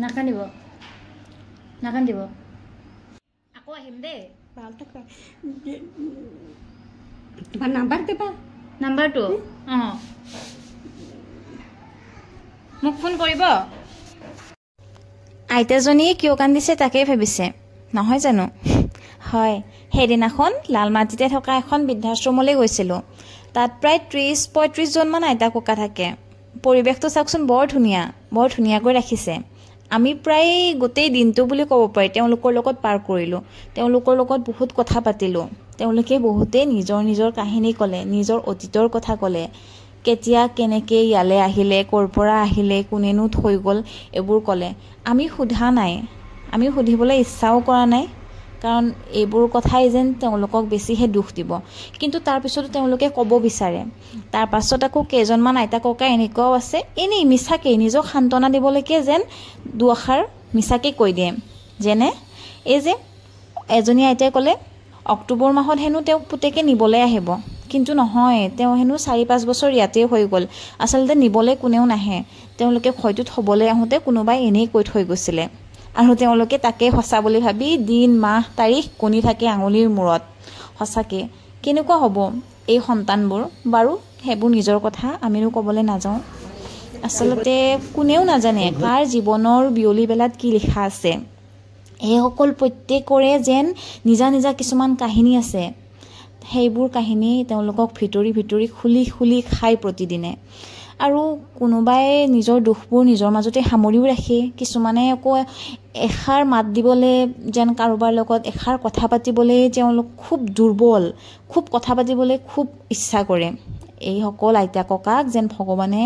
নাকান্দিব নাকান্দিব আকৌ আহিম দেই তোমাৰ নাম্বাৰ দিবা নাম্বাৰটো অঁ মোক ফোন কৰিব আইতাজনীয়ে কিয় কান্দিছে তাকেই ভাবিছে নহয় জানো হয় সেইদিনাখন লালমাটিতে থকা এখন বৃদ্ধাশ্ৰমলৈ গৈছিলোঁ তাত প্ৰায় 30-35 জনমান আইতা ককা থাকে পৰিৱেশটো চাওকচোন বৰ ধুনীয়াকৈ ৰাখিছে আমি প্ৰায় গোটেই দিনটো বুলি ক'ব পাৰি তেওঁলোকৰ লগত পাৰ কৰিলোঁ তেওঁলোকৰ লগত বহুত কথা পাতিলোঁ তেওঁলোকে বহুতেই নিজৰ কাহিনী ক'লে নিজৰ অতীতৰ কথা ক'লে কেতিয়া কেনেকৈ ইয়ালৈ আহিলে ক'ৰ পৰা আহিলে কোনেনো থৈ গ'ল এইবোৰ ক'লে আমি সোধা নাই আমি সুধিবলৈ ইচ্ছাও কৰা নাই কাৰণ এইবোৰ কথাই যেন তেওঁলোকক বেছিহে দুখ দিব কিন্তু তাৰপিছতো তেওঁলোকে ক'ব বিচাৰে তাৰপাছত আকৌ কেইজনমান আইতা ককা এনেকুৱাও আছে এনেই মিছাকৈ নিজক সান্তনা দিবলৈকে যেন দুআষাৰ মিছাকৈ কৈ দিয়ে যেনে এই যে এজনী আইতাই ক'লে অক্টোবৰ মাহত হেনো তেওঁক পুতেকে নিবলৈ আহিব কিন্তু নহয় তেওঁ হেনো 4-5 বছৰ ইয়াতেই হৈ গ'ল আচলতে নিবলৈ কোনেও নাহে তেওঁলোকে হয়তো থ'বলৈ আহোঁতে কোনোবাই এনেই কৈ থৈ গৈছিলে আৰু তেওঁলোকে তাকেই সঁচা বুলি ভাবি দিন মাহ তাৰিখ গণি থাকে আঙুলিৰ মূৰত সঁচাকৈ কেনেকুৱা হ'ব এই সন্তানবোৰ বাৰু সেইবোৰ নিজৰ কথা আমিনো ক'বলৈ নাযাওঁ আচলতে কোনেও নাজানে কাৰ জীৱনৰ বিয়লিবেলাত কি লিখা আছে এইসকল প্ৰত্যেকৰে যেন নিজা কিছুমান কাহিনী আছে সেইবোৰ কাহিনী তেওঁলোকক ভিতৰি খুলি খায় প্ৰতিদিনে আৰু কোনোবাই নিজৰ দুখবোৰ নিজৰ মাজতে সামৰিও ৰাখে কিছুমানে আকৌ এষাৰ মাত দিবলৈ যেন কাৰোবাৰ লগত এষাৰ কথা পাতিবলৈ তেওঁলোক খুব দুৰ্বল খুব কথা পাতিবলৈ খুব ইচ্ছা কৰে এইসকল আইতা ককাক যেন ভগৱানে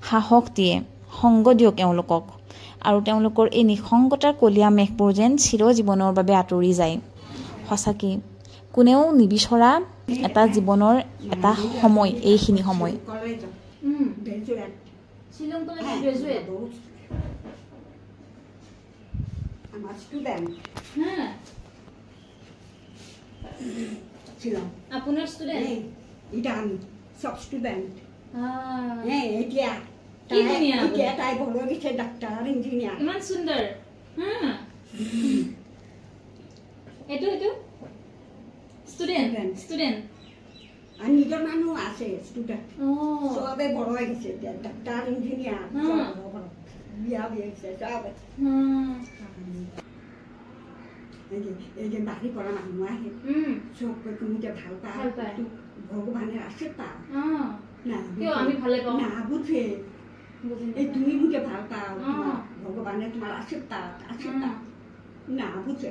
সাহস দিয়ে সংগ দিয়ক তেওঁলোকক আৰু তেওঁলোকৰ এই নিসংগতাৰ কলীয়া মেঘবোৰ যেন চিৰজীৱনৰ বাবে আঁতৰি যায় সঁচাকৈ কোনেও নিবিচৰা এটা জীৱনৰ এটা সময় এইখিনি সময় Shillong College graduate. I'm a student. হ্যাঁ Shillong. আপনার student Idan, sub student. Ah. এতিয়া কি ধুনীয়া এতিয়া তাই বড় গেছে ডাক্তার ইঞ্জিনিয়ার ইমান সুন্দর হ্যাঁ এটু স্টুডেন্ট আর নিজের মানুষ আছে স্টুডেন্ট সবে বড় হয়ে গেছে ডাক্তার ইঞ্জিনিয়ার বিয়া বিয়েছে সব এই যে বাড়ি করা মানুষ আহে সব তুমি যে ভাল পায় ভগবানের আশীর্বাদ না আমি ভালো পাও না বুঝে এই তুমি মুখে ভাল পাও ভগবানের তোমার আশীর্বাদ না বুঝে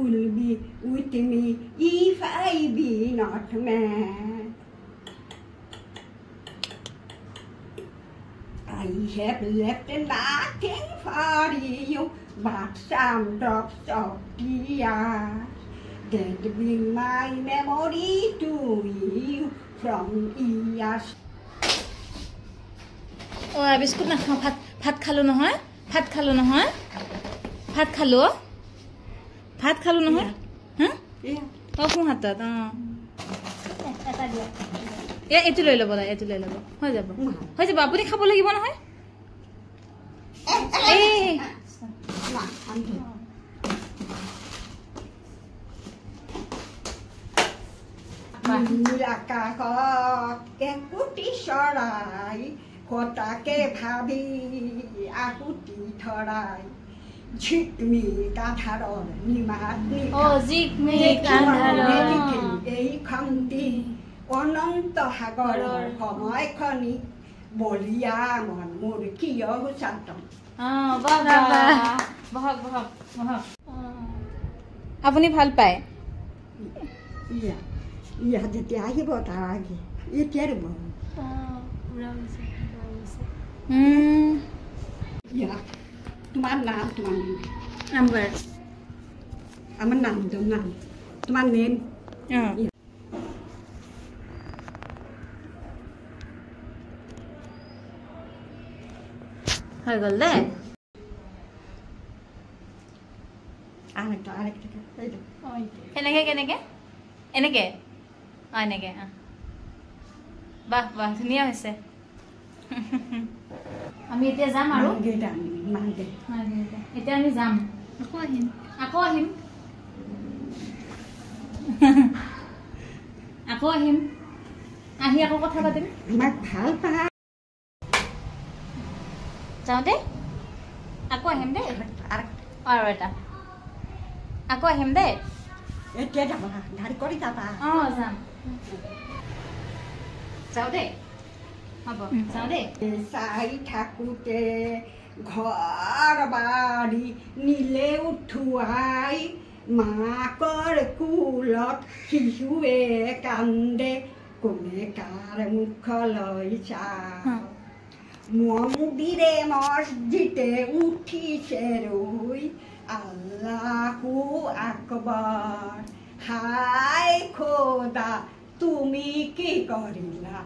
will be with me if I be not man. I have left nothing for you but some drops of tears that bring my memory to you from years. Oh, biskut na ভাত খালো নহয় ভাত খালো নহয় হ্যাঁ সোঁ হাতত এটা দিয়া এইটো লৈ ল'ব হৈ যাব আপুনি খাব লাগিব নহয় একুটি চৰাই কটাকে ভাবি আকুটি ধৰাই ঝিকমি কাঠাৰৰ নিমাত এই খন্তি অনন্ত সাগৰৰ সময়খনি বলিয়া মন মোৰ কিয় হুচাতম আপুনি ভাল পায় ইয়া যেতিয়া আহিব তাৰ আগে এতিয়া ৰব তোমার নাম নাম্বার আমার নাম তোমার নেম হয়ে গেল দে আরেকটা এনেকে এনেকে বাহ ধুনীয়া হৈছে আমি এতিয়া যাম আৰু মাগে এতিয়া আমি যাম আকৌ আহিম আহি আকৌ কথা পাতিম আমাক ভাল পায় যাওঁ দে আকৌ আহিম দেই আৰু এটা আকৌ আহিম দেই এতিয়া যাবা গাড়ী কৰি যাবা যাম যাওঁ দেই হ'ব যাওঁ দেই চাই থাকোঁতে ঘৰ বাৰী নিলে উঠুৱাই মাকৰ কোলত শিশুৱে কান্দে কোনে কাৰ মুখলৈ চায় মন্দিৰে মছজিদে উঠিছে ৰৈ আল্লাহু আকবৰ হাই খোদা তুমি কি কৰিলা